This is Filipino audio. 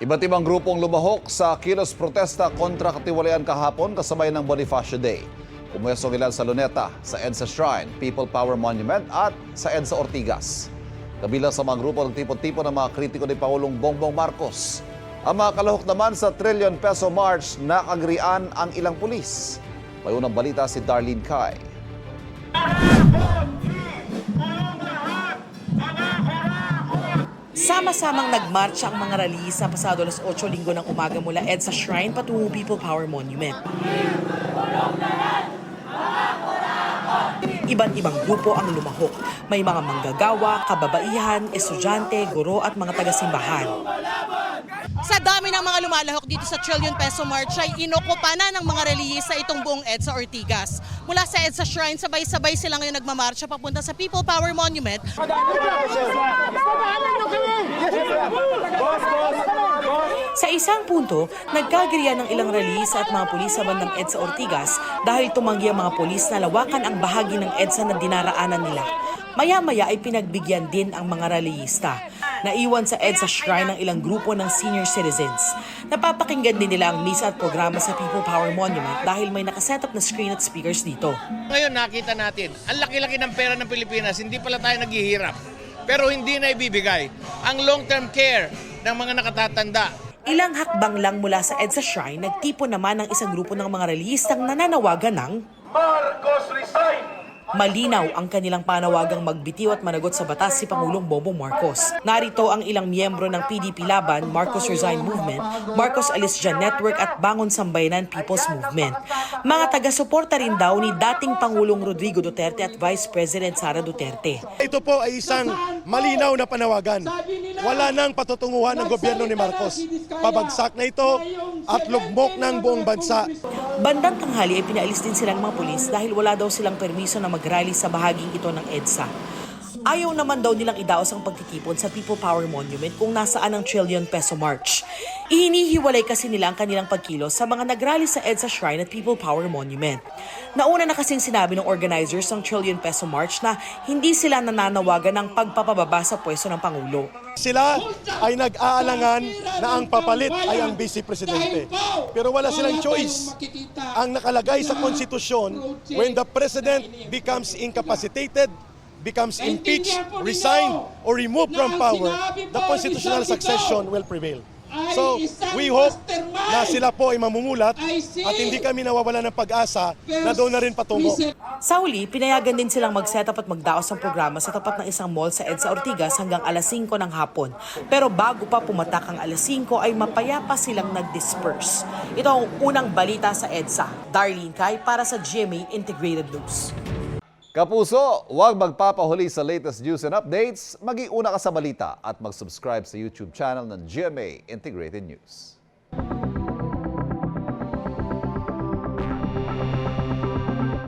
Iba't ibang grupong lumahok sa kilos protesta kontra katiwalian kahapon kasabay ng Bonifacio Day. Pumwesto ilan sa Luneta, sa EDSA Shrine, People Power Monument at sa EDSA Ortigas. Kabilang sa mga grupo ng tipo-tipo ng mga kritiko ni Pangulong Bongbong Marcos. Ang mga kalahok naman sa trillion peso march, nakagrian ang ilang pulis. May unang balita si Darlene Kai. Sama-samang nagmarcha ang mga rallyista pasado alas 8 linggo ng umaga mula EDSA Shrine patungo People Power Monument. Iba't ibang grupo ang lumahok. May mga manggagawa, kababaihan, estudyante, guro at mga taga-simbahan. Sa dami ng mga lumalahok dito sa Trillion Peso March ay inokupa na ng mga reliyista itong buong EDSA Ortigas. Mula sa EDSA Shrine, sabay-sabay sila ngayon nagmamarcha papunta sa People Power Monument. Sa isang punto, nagkagirian ng ilang reliyista at mga pulis sa bandang EDSA Ortigas dahil tumanggi ang mga pulis na lawakan ang bahagi ng EDSA na dinaraanan nila. Maya-maya ay pinagbigyan din ang mga reliyista. Naiwan sa EDSA Shrine ng ilang grupo ng senior citizens. Napapakinggan din nila ang misa at programa sa People Power Monument dahil may nakaset up na screen at speakers dito. Ngayon nakita natin, ang laki-laki ng pera ng Pilipinas, hindi pala tayo naghihirap. Pero hindi na ibibigay ang long-term care ng mga nakatatanda. Ilang hakbang lang mula sa EDSA Shrine, nagtipon naman ang isang grupo ng mga reliyistang nananawagan ng Marcos resign! malinaw ang kanilang panawagang magbitiw at managot sa batas si Pangulong Bongbong Marcos. Narito ang ilang miyembro ng PDP Laban, Marcos Resign Movement, Marcos Alis Dyan Network at Bangon Sambayanan People's Movement. Mga taga-suporta rin daw ni dating Pangulong Rodrigo Duterte at Vice President Sara Duterte. Ito po ay isang malinaw na panawagan. Wala nang patutunguhan ng gobyerno ni Marcos. Pabagsak na ito at lugmok ng buong bansa. Bandang tanghali ay pinaalis din silang mga pulis dahil wala daw silang permiso na mag-rally sa bahaging ito ng EDSA. Ayaw naman daw nilang idaos ang pagtitipon sa People Power Monument kung nasaan ang Trillion Peso March. Ihinihiwalay kasi nila ang kanilang pagkilos sa mga nagrally sa EDSA Shrine at People Power Monument. Nauna na kasing sinabi ng organizers ng Trillion Peso March na hindi sila nananawagan ng pagpapababa sa pwesto ng Pangulo. Sila ay nag-aalangan na ang papalit ay ang Vice Presidente. Pero wala silang choice. Ang nakalagay sa konstitusyon, when the President becomes incapacitated, becomes impeached, resigned, or removed from power, the constitutional succession will prevail. So, we hope na sila po ay mamumulat at hindi kami nawawala ng pag-asa na doon na rin patungo. Sa huli, pinayagan din silang mag-set up at magdaos ng programa sa tapat ng isang mall sa EDSA Ortigas hanggang alas 5 ng hapon. Pero bago pa pumatak ang alas 5 ay mapayapa silang nag-disperse. Ito ang unang balita sa EDSA. Darlene Kai para sa GMA Integrated News. Kapuso, huwag magpapahuli sa latest news and updates. Mag-iuna ka sa balita at mag-subscribe sa YouTube channel ng GMA Integrated News.